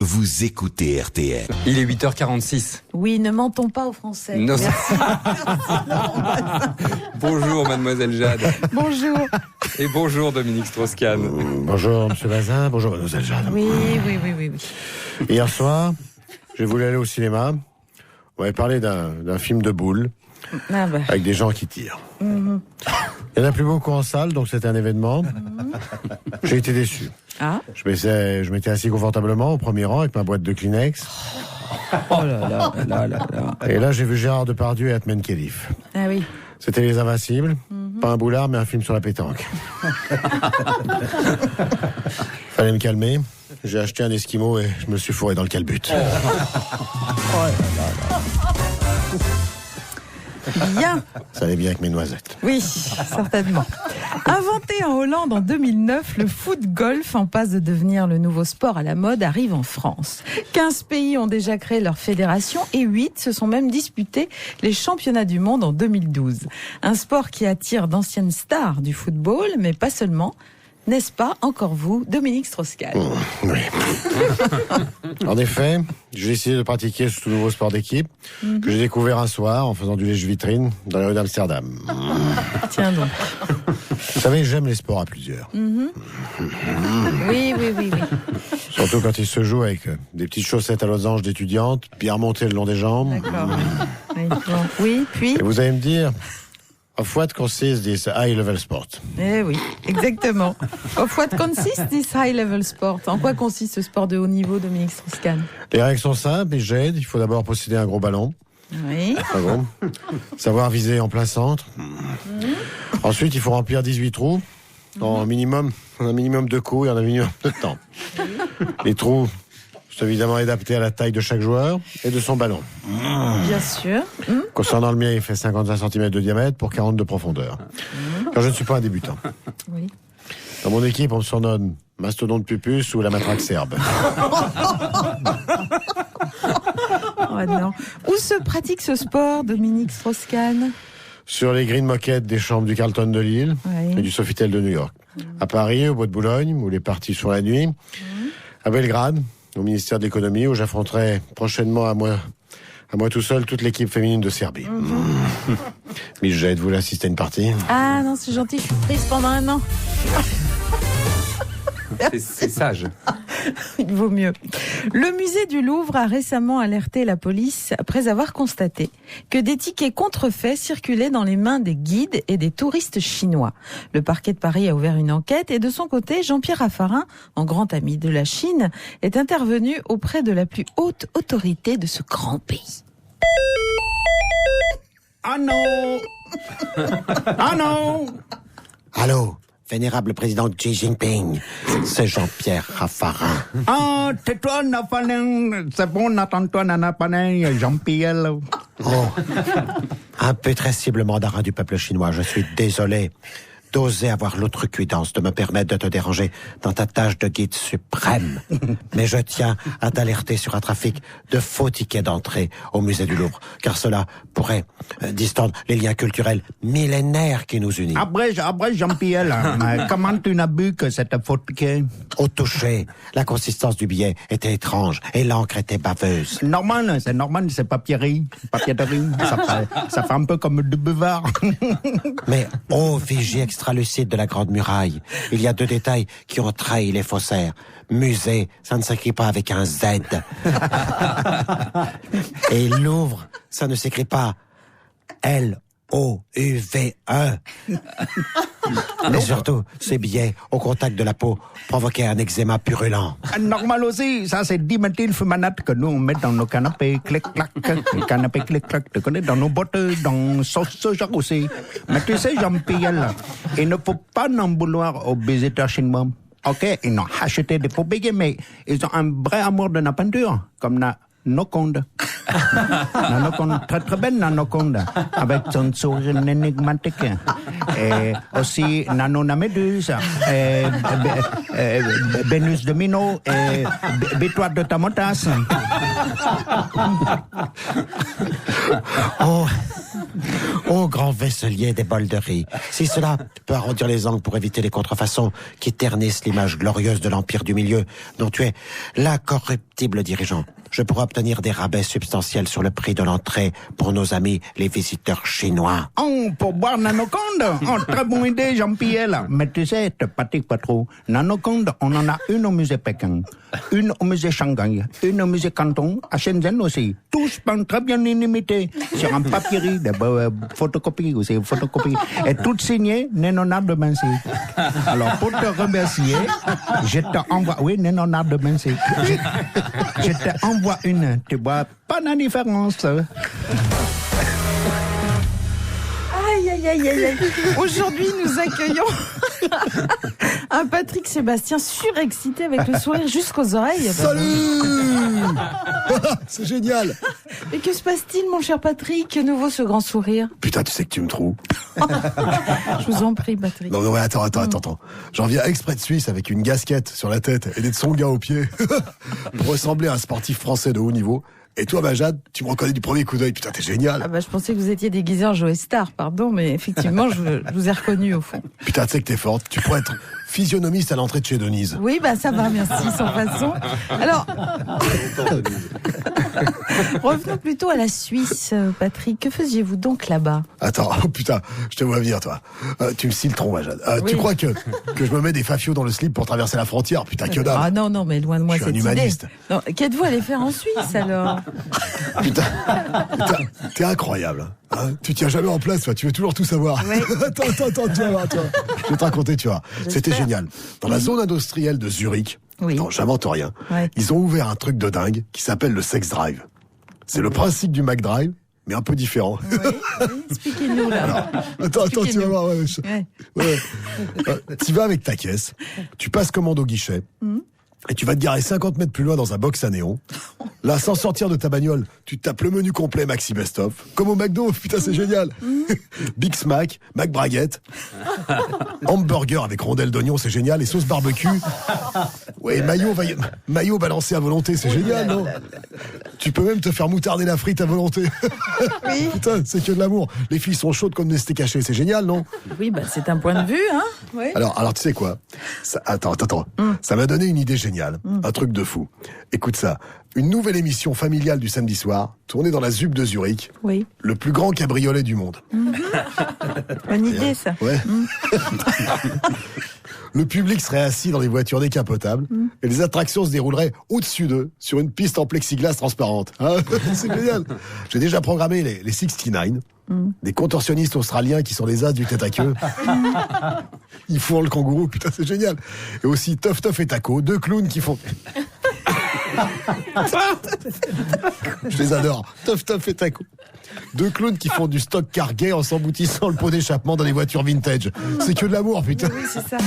vous écoutez RTL. Il est 8h46. Oui, ne mentons pas aux Français. Non, Merci. Bonjour mademoiselle Jade. Bonjour. Et bonjour Dominique Strauss-Kahn. Bonjour monsieur Bazin, bonjour mademoiselle Jade. Oui. Hier soir, j'ai voulu aller au cinéma. On m'avait parlé d'un film de boules Ah bah. avec des gens qui tirent. Il y en a plus beaucoup en salle, donc c'était un événement. J'ai été déçu. Ah. Je m'étais assis confortablement au premier rang avec ma boîte de Kleenex. Oh là là. Et là, j'ai vu Gérard Depardieu et Atman Khelif. Ah oui. C'était Les Invincibles. Pas un boulard, mais un film sur la pétanque. Fallait me calmer. J'ai acheté un Esquimau et je me suis fourré dans le calbut. Bien. Ça allait bien avec mes noisettes. Oui, certainement. Inventé en Hollande en 2009, le foot-golf, en passe de devenir le nouveau sport à la mode, arrive en France. 15 pays ont déjà créé leur fédération et 8 se sont même disputés les championnats du monde en 2012. Un sport qui attire d'anciennes stars du football, mais pas seulement. N'est-ce pas, encore vous, Dominique Strauss-Kahn? Oui. En effet, j'ai décidé de pratiquer ce tout nouveau sport d'équipe que j'ai découvert un soir en faisant du lèche-vitrine dans les rues d'Amsterdam. Tiens donc. Vous savez, j'aime les sports à plusieurs. Oui. Surtout quand ils se jouent avec des petites chaussettes à losange d'étudiantes, bien remontées le long des jambes. D'accord. Oui, bon. Oui, puis. Et vous allez me dire, of what consists this high-level sport? Eh oui, exactement. Of what consists this high-level sport? En quoi consiste ce sport de haut niveau, Dominique Strauss-Kahn? Les règles sont simples et j'aide. Il faut d'abord posséder un gros ballon. Oui. Pas gros. Savoir viser en plein centre. Ensuite, il faut remplir 18 trous. En un minimum de coups et en un minimum de temps. Les trous sont évidemment adaptés à la taille de chaque joueur et de son ballon. Bien sûr. Concernant le mien, il fait 55 cm de diamètre pour 40 de profondeur. Car je ne suis pas un débutant. Oui. Dans mon équipe, on me surnomme Mastodonte Pupus ou la matraque serbe. Oh non. Où se pratique ce sport, Dominique Strauss-Kahn? Sur les green moquettes des chambres du Carlton de Lille Oui. et du Sofitel de New York. À Paris, au Bois de Boulogne, où les parties sont la nuit. À Belgrade, au ministère de l'économie, où j'affronterai prochainement à moi tout seul toute l'équipe féminine de Serbie. Mais j'aide-vous à assister à une partie. Ah non, c'est gentil, je suis prise pendant un an. C'est sage. Il vaut mieux. Le musée du Louvre a récemment alerté la police après avoir constaté que des tickets contrefaits circulaient dans les mains des guides et des touristes chinois. Le parquet de Paris a ouvert une enquête et de son côté, Jean-Pierre Raffarin, en grand ami de la Chine, est intervenu auprès de la plus haute autorité de ce grand pays. Ah non! Ah non! Allô, vénérable président Xi Jinping, c'est Jean-Pierre Raffarin. Ah, tais-toi, Napanin. C'est bon, attends-toi, Napanin, Jean-Pierre. Oh, un pétressible mandarin du peuple chinois, je suis désolé d'oser avoir l'outrecuidance de me permettre de te déranger dans ta tâche de guide suprême. Mais je tiens à t'alerter sur un trafic de faux tickets d'entrée au musée du Louvre, car cela pourrait distendre les liens culturels millénaires qui nous unissent. Après, Jean-Pierre, comment tu n'as bu que cette faute que... Au toucher, la consistance du billet était étrange et l'encre était baveuse. Normal, c'est papier ça fait un peu comme du buvard. Mais ô vigie extralucide de la Grande Muraille, il y a 2 détails qui ont trahi les faussaires. Musée, ça ne s'écrit pas avec un Z. Et Louvre, ça ne s'écrit pas L-O-U-V-E. Et surtout, ces billets, au contact de la peau, provoquaient un eczéma purulent. Normal aussi, ça c'est diméthylfumanate que nous on met dans nos canapés, clic-clac, les canapés clic-clac, tu connais, dans nos bottes, dans ce genre aussi. Mais tu sais, Jean-Pierre, il ne faut pas n'en vouloir aux visiteurs chinois. Ok, ils ont acheté des faux billets, mais ils ont un vrai amour de la peinture, comme Nanoconde. Nanoconde, très très belle Nanoconde, avec son sourire énigmatique. Et aussi Nanonaméduse, Vénus de Mino et Bétoile de Tamotas. Oh, Ô grand vaisselier des bols de riz, si cela peut arrondir les angles pour éviter les contrefaçons qui ternissent l'image glorieuse de l'Empire du Milieu, dont tu es l'incorruptible dirigeant, je pourrais obtenir des rabais substantiels sur le prix de l'entrée pour nos amis les visiteurs chinois. Oh, pour boire Nanoconde. Oh, très bonne idée, Jean-Pierre. Là. Mais tu sais, te fatigue pas trop. Nanoconde, on en a une au musée Pékin, une au musée Shanghai, une au musée Canton, à Shenzhen aussi. Tous peints très bien inimité sur un papier de photocopie aussi, photocopie. Et toutes signées Nénonard de Vinci. Alors, pour te remercier, je te envoie, oui, Nénonard de Vinci. Je te envoie une, tu vois pas la différence. Aïe, aïe, aïe, aïe, aïe. Aujourd'hui, nous accueillons un Patrick Sébastien surexcité avec le sourire jusqu'aux oreilles. Salut. C'est génial. Mais que se passe-t-il, mon cher Patrick? Que nouveau ce grand sourire? Putain, tu sais que tu me trouves. Je vous en prie, Patrick. Non, ouais, attends. J'en viens exprès de Suisse avec une gasquette sur la tête et des tsongas aux pieds pour ressembler à un sportif français de haut niveau. Et toi, Jade, tu me reconnais du premier coup d'œil. Putain, t'es génial. Ah bah, je pensais que vous étiez déguisé en Joe Star, pardon, mais effectivement, je vous ai reconnu au fond. Putain, tu sais que t'es forte. Tu pourrais être physionomiste à l'entrée de chez Denise. Oui, bah ça va, merci, sans façon. Alors, revenons plutôt à la Suisse, Patrick. Que faisiez-vous donc là-bas? Attends, oh putain, je te vois venir, toi. Tu me scies le tronc, Jade. Oui. Tu crois que je me mets des fafios dans le slip pour traverser la frontière? Putain, que dalle. Ah non, mais loin de moi Je suis cette un humaniste. idée. Non, qu'êtes-vous allé faire en Suisse, alors? Putain, t'es incroyable. Hein, tu tiens jamais en place, toi. Tu veux toujours tout savoir. Oui. Attends, tu vas voir, toi. Je vais te raconter, tu vois. C'était génial. Dans la zone industrielle de Zurich, Oui. non, j'invente rien, Ouais. ils ont ouvert un truc de dingue qui s'appelle le Sex Drive. C'est le principe du McDrive, mais un peu différent. Oui, expliquez-nous là. Attends, tu vas voir. Ouais. Ouais. Tu vas avec ta caisse, tu passes commande au guichet, et tu vas te garer 50 mètres plus loin dans un box à néon. Là, sans sortir de ta bagnole, tu tapes le menu complet Maxi Best Of. Comme au McDo, putain, c'est génial. Big Smack, McBraguette, hamburger avec rondelles d'oignon, c'est génial, et sauce barbecue. Ouais, maillot balancé à volonté, c'est génial, non? Tu peux même te faire moutarder la frite à volonté. Oui. Putain, c'est que de l'amour. Les filles sont chaudes comme des steaks hachés, c'est génial, non? Oui, bah c'est un point de vue, hein. Oui. Alors, tu sais quoi? Attends. Ça m'a donné une idée géniale. Un truc de fou. Écoute ça. Une nouvelle émission familiale du samedi soir, tournée dans la ZUB de Zurich. Oui. Le plus grand cabriolet du monde. Bonne idée, ça. Ouais. Le public serait assis dans les voitures décapotables et les attractions se dérouleraient au-dessus d'eux sur une piste en plexiglas transparente. Hein, c'est génial. J'ai déjà programmé les 69, des contorsionnistes australiens qui sont les as du tête à queue. Ils font le kangourou, putain, c'est génial. Et aussi Toff Toff et Taco, deux clowns qui font... Je les adore. Toff Toff et Taco. Deux clowns qui font du stock car gay en s'emboutissant le pot d'échappement dans les voitures vintage. C'est que de l'amour, putain. Oui, c'est ça.